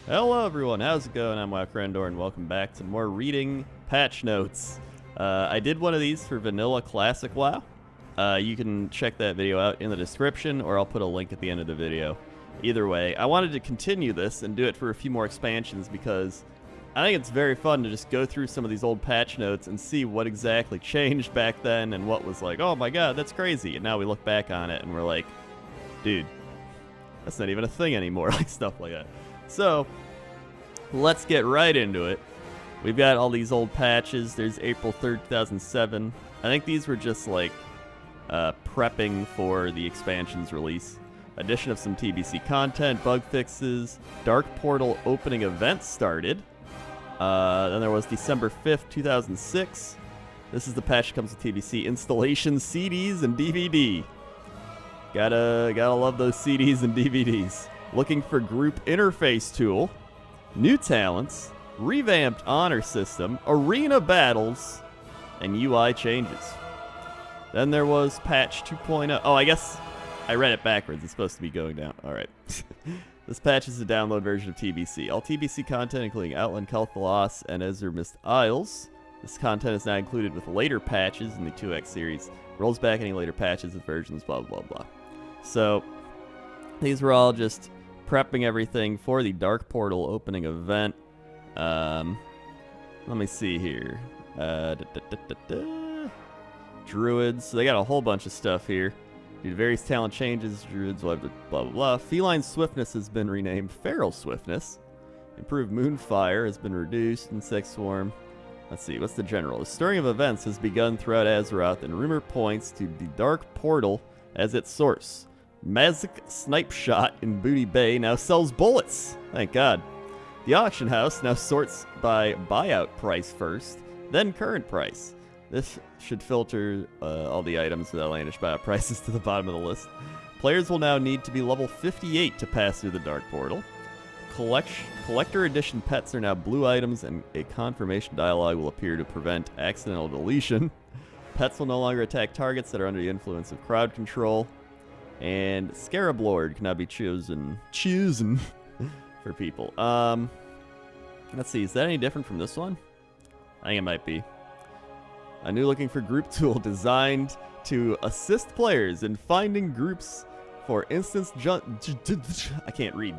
Hello everyone, how's it going? I'm WoWcrendor and welcome back to more reading patch notes. I did one of these for Vanilla Classic WoW. You can check that video out in the description, or I'll put a link at the end of the video. Either way, I wanted to continue this and do it for a few more expansions because I think it's very fun to just go through some of these old patch notes and see what exactly changed back then and what was like, oh my god, that's crazy. And now we look back on it and we're like, dude, that's not even a thing anymore, like stuff like that. So, let's get right into it. We've got all these old patches. There's April 3rd, 2007. I think these were just like prepping for the expansion's release. Addition of some TBC content, bug fixes, Dark Portal opening event started. Then there was December 5th, 2006. This is the patch that comes with TBC installation, CDs, and DVD. Gotta love those CDs and DVDs. Looking for group interface tool, new talents, revamped honor system, arena battles, and UI changes. Then there was patch 2.0. Oh, I guess I read it backwards. It's supposed to be going down. All right. This patch is a download version of TBC. All TBC content, including Outland Kel'Thalas and Ezra Mist Isles. This content is now included with later patches in the 2X series. Rolls back any later patches with versions, blah, blah, blah. So, these were all just prepping everything for the Dark Portal opening event. Let me see here. Druids. So they got a whole bunch of stuff here. Due to various talent changes, Druids will have to blah, blah, blah. Feline Swiftness has been renamed Feral Swiftness. Improved Moonfire has been reduced. Insect Swarm. Let's see, what's the general? The stirring of events has begun throughout Azeroth, and rumor points to the Dark Portal as its source. Mazik Snipe Shot in Booty Bay now sells bullets. Thank God. The auction house now sorts by buyout price first, then current price. This should filter all the items with outlandish buyout prices to the bottom of the list. Players will now need to be level 58 to pass through the Dark Portal. Collector edition pets are now blue items, and a confirmation dialogue will appear to prevent accidental deletion. Pets will no longer attack targets that are under the influence of crowd control. And Scarab Lord can now be chosen for people. Let's see, is that any different from this one? I think it might be. A new looking for group tool designed to assist players in finding groups for instance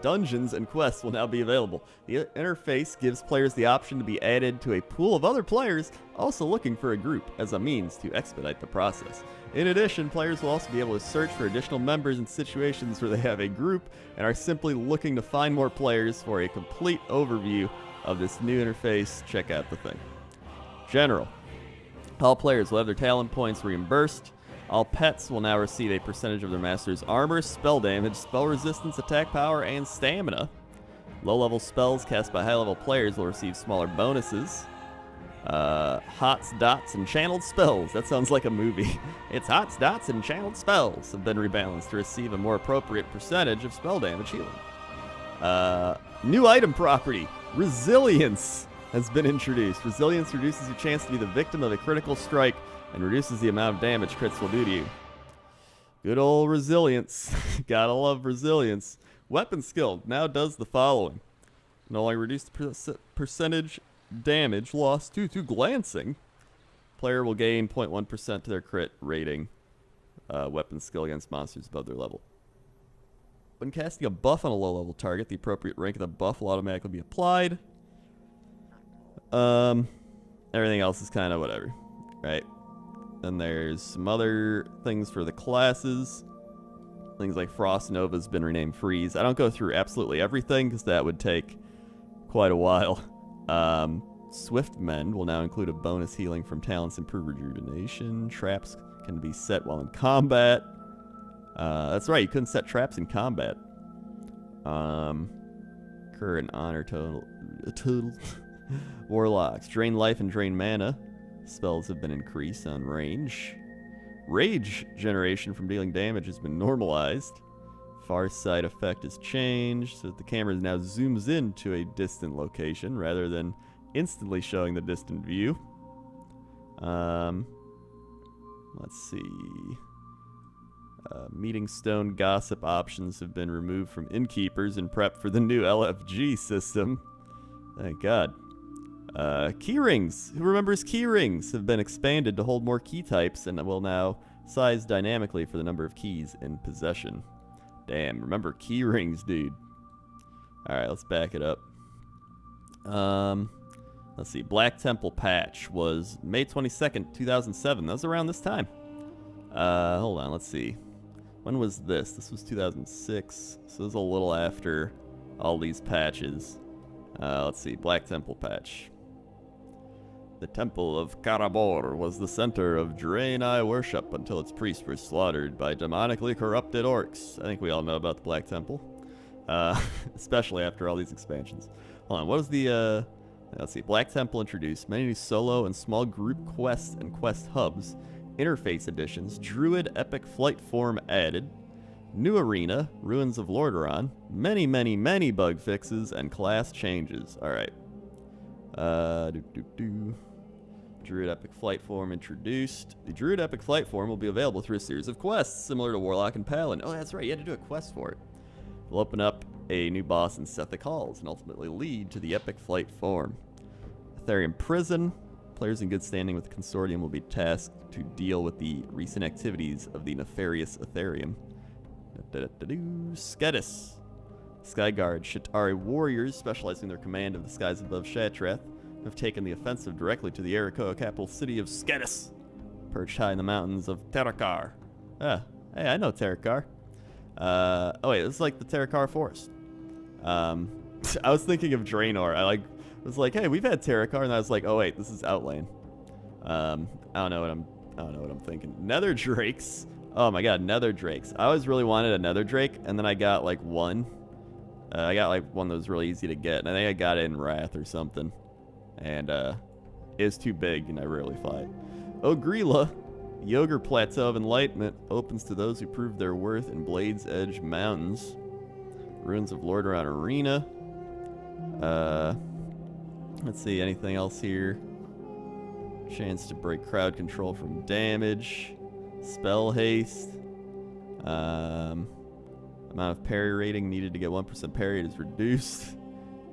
dungeons and quests will now be available. The interface gives players the option to be added to a pool of other players also looking for a group as a means to expedite the process. In addition, players will also be able to search for additional members in situations where they have a group and are simply looking to find more players. For a complete overview of this new interface, check out the thing. General. All players will have their talent points reimbursed. All pets will now receive a percentage of their master's armor, spell damage, spell resistance, attack power, and stamina. Low-level spells cast by high-level players will receive smaller bonuses. Hots, dots, and channeled spells. That sounds like a movie. It's hots, dots, and channeled spells have been rebalanced to receive a more appropriate percentage of spell damage healing. New item property, Resilience, has been introduced. Resilience reduces your chance to be the victim of a critical strike and reduces the amount of damage crits will do to you. Good old Resilience. Gotta love Resilience. Weapon skill now does the following. No longer reduce the percentage damage lost due to glancing. Player will gain 0.1% to their crit rating. Weapon skill against monsters above their level. When casting a buff on a low-level target, the appropriate rank of the buff will automatically be applied. Everything else is kind of whatever, right? Then there's some other things for the classes. Things like Frost Nova's been renamed Freeze. I don't go through absolutely everything because that would take quite a while. Swift Mend will now include a bonus healing from talents improve rejuvenation. Traps can be set while in combat. That's right, you couldn't set traps in combat. Current honor total. Warlocks. Drain life and drain mana. Spells have been increased on range. Rage generation from dealing damage has been normalized. Far side effect has changed so that the camera now zooms in to a distant location rather than instantly showing the distant view. Let's see. Meeting stone gossip options have been removed from innkeepers in prep for the new LFG system. Thank God. Key rings. Who remembers key rings have been expanded to hold more key types and will now size dynamically for the number of keys in possession. Damn, remember key rings, dude. Alright, let's back it up. Let's see. Black Temple patch was May 22nd, 2007. That was around this time. Hold on, let's see. When was this? This was 2006. So it was a little after all these patches. Let's see. Black Temple patch. The Temple of Karabor was the center of Draenei worship until its priests were slaughtered by demonically corrupted orcs. I think we all know about the Black Temple. Especially after all these expansions. Hold on, what was the, let's see, Black Temple introduced many new solo and small group quests and quest hubs, interface additions, Druid Epic Flight Form added, new arena, Ruins of Lordaeron, many bug fixes, and class changes. Alright. Druid Epic Flight Form introduced. The Druid Epic Flight Form will be available through a series of quests, similar to Warlock and Paladin. Oh, that's right, you had to do a quest for it. Will open up a new boss in Sethic Halls and ultimately lead to the Epic Flight Form. Ethereum Prison. Players in good standing with the Consortium will be tasked to deal with the recent activities of the nefarious Ethereum. Skedis. Skyguard Shatari warriors specializing in their command of the skies above Shatrath have taken the offensive directly to the Arakoa capital city of Skedis, perched high in the mountains of Terakar. Hey, I know Terakar. Oh wait, this is like the Terakar Forest. I was thinking of Draenor. I was like, hey, we've had Terakar, and I was like, oh wait, this is Outland. I don't know what I'm thinking. Nether Drakes. Oh my God, Nether Drakes. I always really wanted a Nether Drake, and then I got like one. I got like one that was really easy to get, and I think I got it in Wrath or something. And it was too big, and I rarely fly it. Ogrila. The Ogre Plateau of Enlightenment opens to those who prove their worth in Blade's Edge Mountains. Ruins of Lordaeron Arena. Let's see, anything else here? Chance to break crowd control from damage. Spell haste. Amount of parry rating needed to get 1% parry is reduced.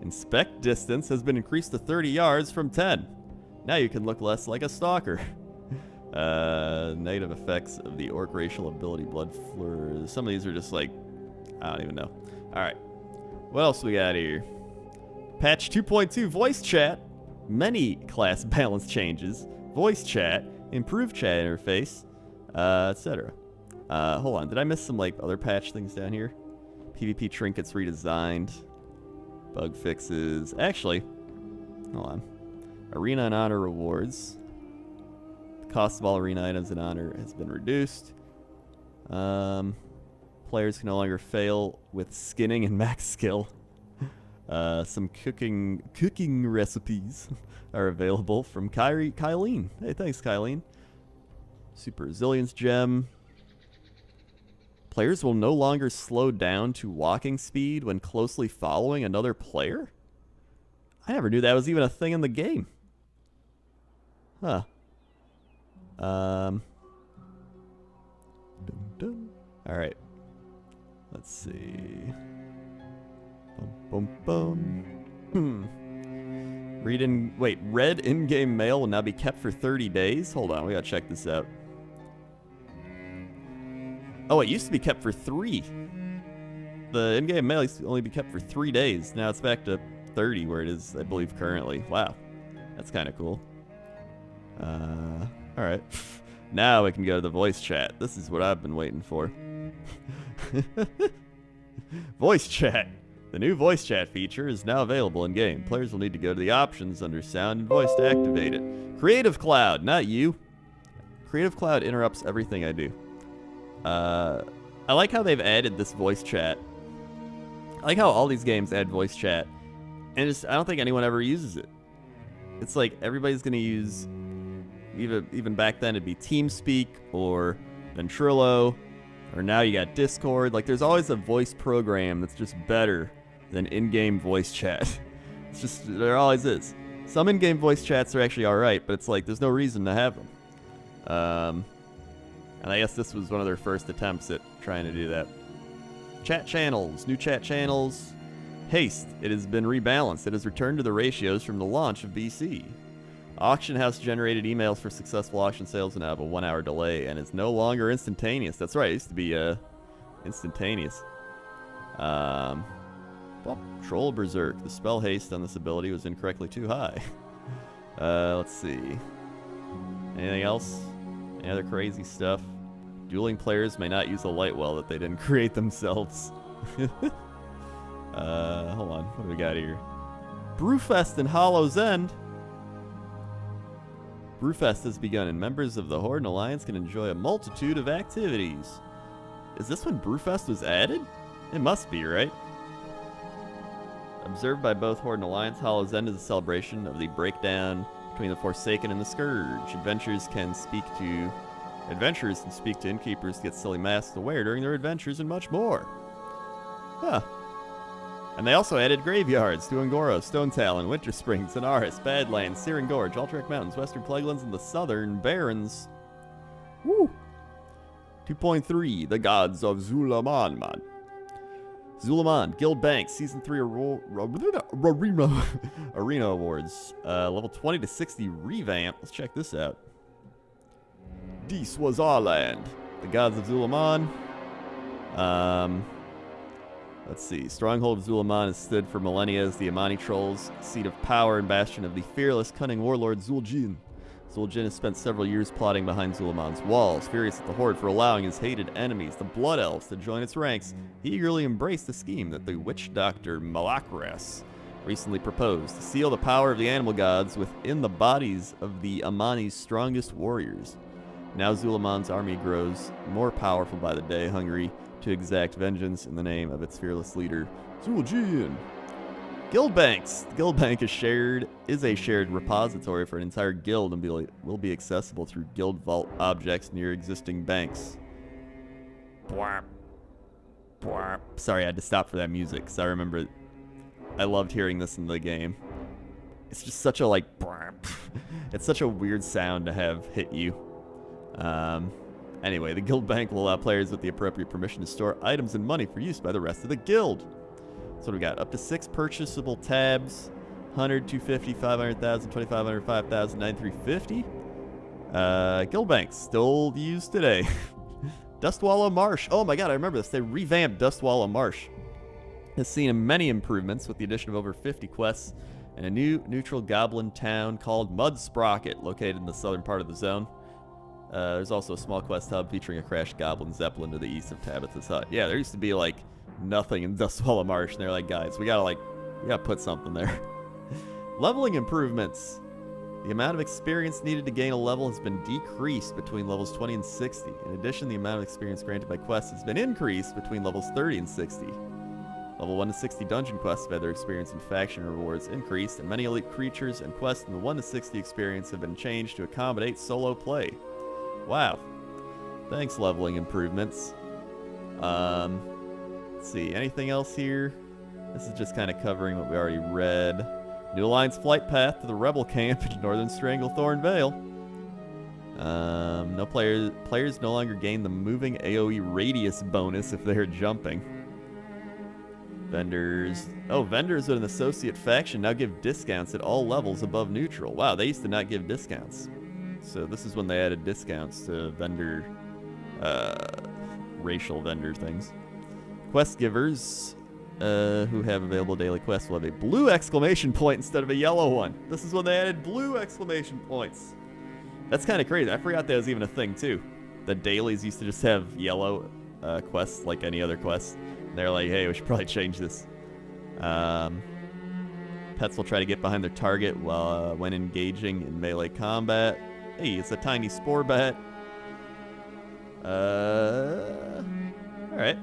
Inspect distance has been increased to 30 yards from 10. Now you can look less like a stalker. Negative effects of the orc racial ability Blood Fleur. Some of these are just like, I don't even know. Alright. What else we got here? Patch 2.2 voice chat. Many class balance changes. Voice chat. Improved chat interface. Etc. Hold on. Did I miss some like other patch things down here? PvP trinkets redesigned. Bug fixes. Actually, hold on. Arena and honor rewards. The cost of all arena items in honor has been reduced. Players can no longer fail with skinning and max skill. Some cooking recipes are available from Kylene. Hey, thanks, Kylene. Super Resilience Gem. Players will no longer slow down to walking speed when closely following another player? I never knew that was even a thing in the game. Huh. Alright. Let's see. Red in-game mail will now be kept for 30 days? Hold on, we gotta check this out. Oh, it used to be kept for 3. The in-game mail used to only be kept for 3 days. Now it's back to 30, where it is, I believe, currently. Wow. That's kind of cool. Alright. Now we can go to the voice chat. This is what I've been waiting for. Voice chat. The new voice chat feature is now available in-game. Players will need to go to the options under sound and voice to activate it. Creative Cloud, not you. Creative Cloud interrupts everything I do. I like how they've added this voice chat. I like how all these games add voice chat. And I don't think anyone ever uses it. It's like everybody's going to use, even back then it'd be TeamSpeak or Ventrilo, or now you got Discord. Like there's always a voice program that's just better than in-game voice chat. It's just, there always is. Some in-game voice chats are actually alright, but it's like there's no reason to have them. And I guess this was one of their first attempts at trying to do that. Chat channels. New chat channels. Haste. It has been rebalanced. It has returned to the ratios from the launch of BC. Auction house generated emails for successful auction sales and have a 1 hour delay and is no longer instantaneous. That's right. It used to be instantaneous. Well, Troll Berserk. The spell haste on this ability was incorrectly too high. Let's see. Anything else? Any other crazy stuff? Dueling players may not use a light well that they didn't create themselves. Hold on. What do we got here? Brewfest in Hollow's End. Brewfest has begun, and members of the Horde and Alliance can enjoy a multitude of activities. Is this when Brewfest was added? It must be, right? Observed by both Horde and Alliance, Hollow's End is a celebration of the breakdown between the Forsaken and the Scourge. Adventurers can speak to innkeepers to get silly masks to wear during their adventures and much more. Huh. And they also added graveyards to Ungoro, Stone Talon, Winter Springs, Anaris, Badlands, Searing Gorge, Alterac Mountains, Western Plaguelands, and the Southern Barrens. Woo! 2.3, The Gods of Zul'Aman, man. Zul'Aman, Guild Bank, Season 3 Arena Awards. Level 20 to 60 revamp. Let's check this out. This was our land. The Gods of Zul'Aman. Let's see. Stronghold of Zul'Aman has stood for millennia as the Amani Trolls' seat of power and bastion of the fearless, cunning warlord Zul'Jin. Zul'Jin has spent several years plotting behind Zul'Aman's walls, furious at the Horde for allowing his hated enemies, the Blood Elves, to join its ranks. He eagerly embraced the scheme that the witch doctor Malakras recently proposed, to seal the power of the animal gods within the bodies of the Amani's strongest warriors. Now Zul'Aman's army grows more powerful by the day, hungry to exact vengeance in the name of its fearless leader, Zul'Jin. Guild banks. The guild bank is a shared repository for an entire guild and will be accessible through guild vault objects near existing banks. Bwap. Bwap. Sorry, I had to stop for that music because I remember I loved hearing this in the game. It's just such a bwap. It's such a weird sound to have hit you. Anyway, the guild bank will allow players with the appropriate permission to store items and money for use by the rest of the guild. So we got up to 6 purchasable tabs, 100, 250, 500,000, 2,500, 5,000, 9,350. Guild banks still used today. Dustwalla Marsh. Oh my god, I remember this. They revamped Dustwalla Marsh. Has seen many improvements with the addition of over 50 quests and a new neutral goblin town called Mud Sprocket, located in the southern part of the zone. There's also a small quest hub featuring a crashed goblin zeppelin to the east of Tabitha's hut. Yeah, there used to be nothing in Dustwalla Marsh, and they're like, guys, we gotta put something there. Leveling improvements. The amount of experience needed to gain a level has been decreased between levels 20 and 60. In addition, the amount of experience granted by quests has been increased between levels 30 and 60. Level 1 to 60 dungeon quests have had their experience and faction rewards increased, and many elite creatures and quests in the 1 to 60 experience have been changed to accommodate solo play. Wow. Thanks, leveling improvements. Let's see, anything else here? This is just kind of covering what we already read. New Alliance flight path to the Rebel camp in Northern Stranglethorn Vale. No players no longer gain the moving AoE radius bonus if they're jumping. Vendors. Oh, vendors with an associate faction now give discounts at all levels above neutral. Wow, they used to not give discounts. So this is when they added discounts to vendor, racial vendor things. Quest givers who have available daily quests will have a blue exclamation point instead of a yellow one. This is when they added blue exclamation points. That's kind of crazy. I forgot that was even a thing too. The dailies used to just have yellow quests like any other quest. And they're like, hey, we should probably change this. Pets will try to get behind their target when engaging in melee combat. Hey, it's a tiny spore bat. Alright.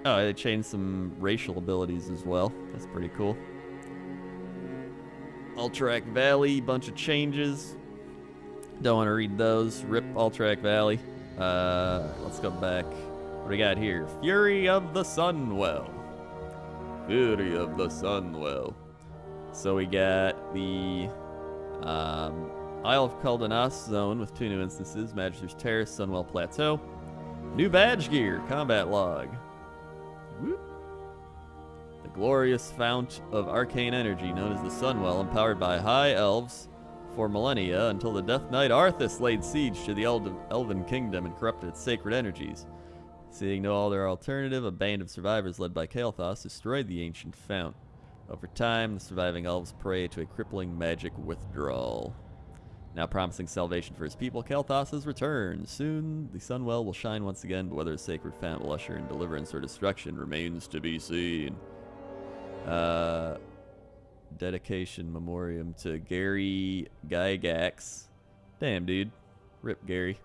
Oh, they changed some racial abilities as well. That's pretty cool. Alterac Valley, bunch of changes. Don't want to read those. Rip Alterac Valley. Let's go back. What do we got here? Fury of the Sunwell. Fury of the Sunwell. So we got the Isle of Caldenas zone with 2 new instances, Magister's Terrace, Sunwell Plateau. New badge gear, combat log. Whoop. The glorious fount of arcane energy known as the Sunwell, empowered by high elves for millennia until the Death Knight Arthas laid siege to the Elven Kingdom and corrupted its sacred energies. Seeing no other alternative, a band of survivors led by Kael'thas destroyed the ancient fount. Over time, the surviving elves prey to a crippling magic withdrawal. Now promising salvation for his people, Kael'thas has returned. Soon, the Sunwell will shine once again, but whether the sacred fount will usher in deliverance or destruction remains to be seen. Dedication memoriam to Gary Gygax. Damn, dude. Rip Gary.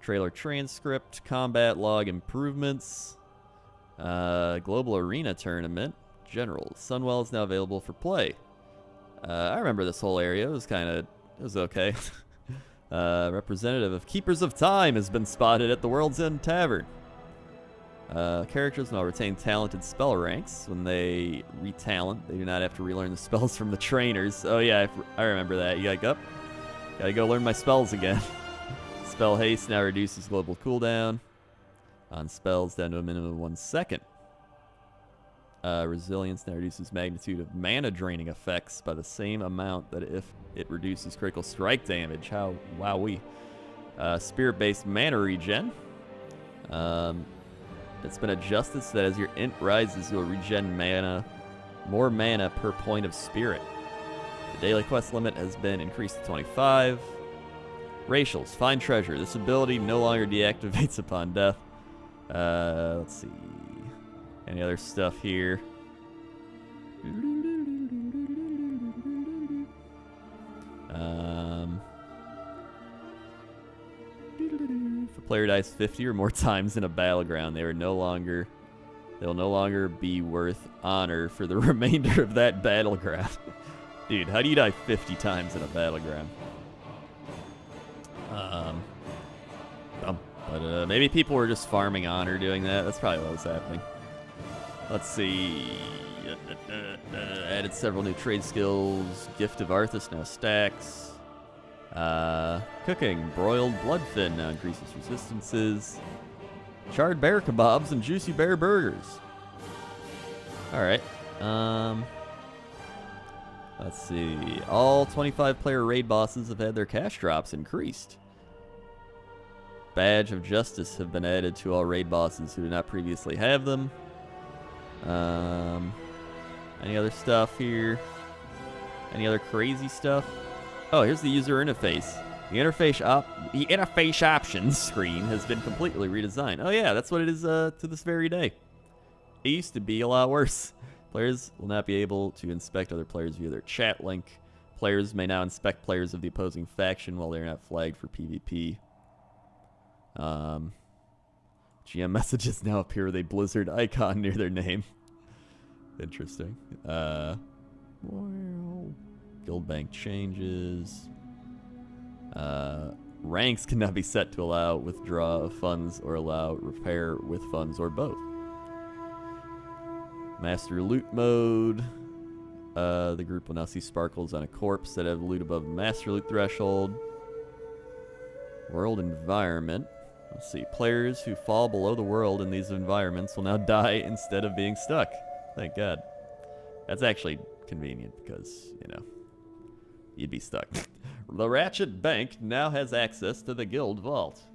Trailer transcript, combat log improvements, global arena tournament, general. Sunwell is now available for play. I remember this whole area. It was okay. Representative of Keepers of Time has been spotted at the World's End Tavern. Characters now retain talented spell ranks. When they retalent, they do not have to relearn the spells from the trainers. Oh yeah, I remember that. You gotta go learn my spells again. Spell haste now reduces global cooldown on spells down to a minimum of 1 second. Resilience now reduces magnitude of mana draining effects by the same amount that if it reduces critical strike damage. How wowee. Spirit-based mana regen. It's been adjusted so that as your int rises, you'll regen more mana per point of spirit. The daily quest limit has been increased to 25. Racials, find treasure. This ability no longer deactivates upon death. Let's see. Any other stuff here? If a player dies 50 or more times in a battleground, they will no longer be worth honor for the remainder of that battleground. Dude, how do you die 50 times in a battleground? But maybe people were just farming honor doing that. That's probably what was happening. Let's see. Added several new trade skills. Gift of Arthas now stacks. Cooking. Broiled bloodfin now increases resistances. Charred bear kebabs and juicy bear burgers. Alright. Let's see. All 25-player raid bosses have had their cash drops increased. Badge of Justice have been added to all raid bosses who did not previously have them. Any other stuff here? Any other crazy stuff? Oh, here's the user interface. The interface options screen has been completely redesigned. Oh yeah, that's what it is to this very day. It used to be a lot worse. Players will not be able to inspect other players via their chat link. Players may now inspect players of the opposing faction while they're not flagged for PvP. GM messages now appear with a Blizzard icon near their name. Interesting. Guild bank changes. Ranks can now be set to allow withdraw of funds or allow repair with funds or both. Master loot mode. The group will now see sparkles on a corpse that have loot above the master loot threshold. World environment. Let's see. Players who fall below the world in these environments will now die instead of being stuck. Thank God. That's actually convenient because, you know, you'd be stuck. The Ratchet Bank now has access to the guild vault.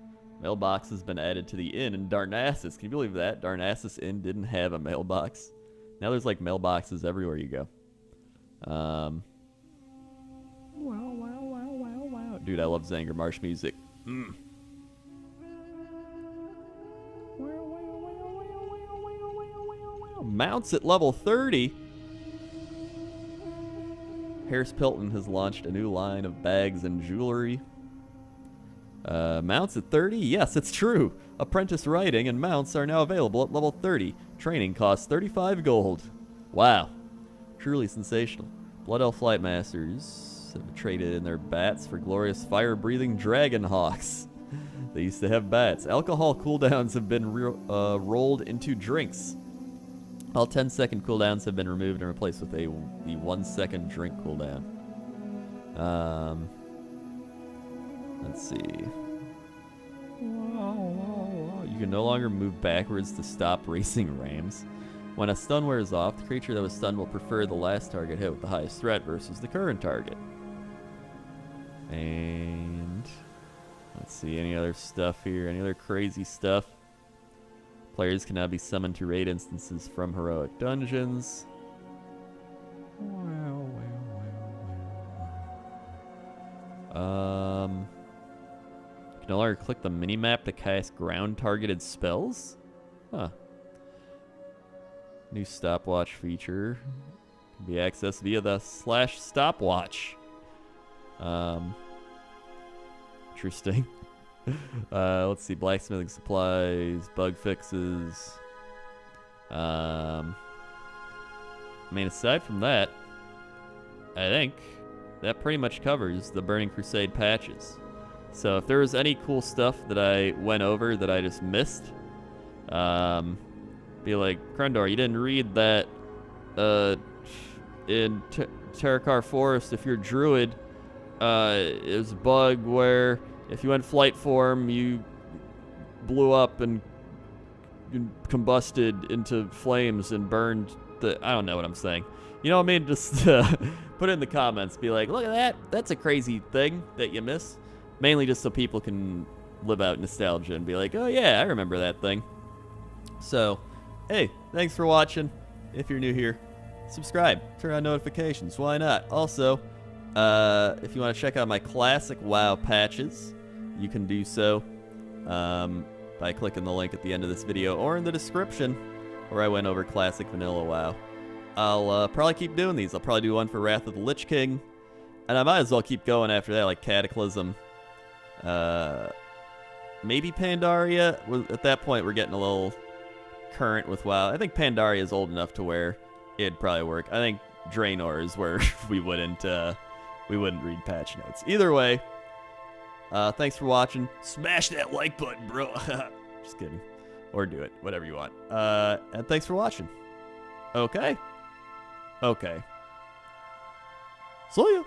Mailbox has been added to the inn in Darnassus. Can you believe that? Darnassus Inn didn't have a mailbox. Now there's like mailboxes everywhere you go. Wow. Dude, I love Zanger Marsh music. Mounts at level 30. Harris Pilton has launched a new line of bags and jewelry. Mounts at 30? Yes, it's true. Apprentice riding and mounts are now available at level 30. Training costs 35 gold. Wow. Truly sensational. Blood Elf Flight Masters have traded in their bats for glorious fire-breathing dragon hawks. They used to have bats. Alcohol cooldowns have been rolled into drinks. All 10-second cooldowns have been removed and replaced with the 1-second drink cooldown. Let's see. You can no longer move backwards to stop racing rams. When a stun wears off, the creature that was stunned will prefer the last target hit with the highest threat versus the current target. And let's see, any other stuff here? Any other crazy stuff? Players can now be summoned to raid instances from heroic dungeons. You can no longer click the minimap to cast ground-targeted spells? Huh. New stopwatch feature. Can be accessed via the /stopwatch. Interesting. Let's see, blacksmithing supplies, bug fixes. I mean, aside from that, I think that pretty much covers the Burning Crusade patches. So if there was any cool stuff that I went over that I just missed, be like, Crendor, you didn't read that in Terrakar Forest, if you're Druid, there's a bug where if you went flight form, you blew up and combusted into flames and burned the... I don't know what I'm saying. You know what I mean? Just put it in the comments. Be like, look at that. That's a crazy thing that you missed. Mainly just so people can live out nostalgia and be like, oh yeah, I remember that thing. So, hey, thanks for watching. If you're new here, subscribe. Turn on notifications. Why not? Also, if you want to check out my classic WoW patches, you can do so by clicking the link at the end of this video or in the description where I went over classic vanilla WoW. I'll probably keep doing these. I'll probably do one for Wrath of the Lich King, and I might as well keep going after that, like Cataclysm. Maybe Pandaria. At that point, we're getting a little current with WoW. I think Pandaria is old enough to where it'd probably work. I think Draenor is where we wouldn't read patch notes. Either way, thanks for watching. Smash that like button, bro. Just kidding. Or do it. Whatever you want. And thanks for watching. Okay. Okay. See ya.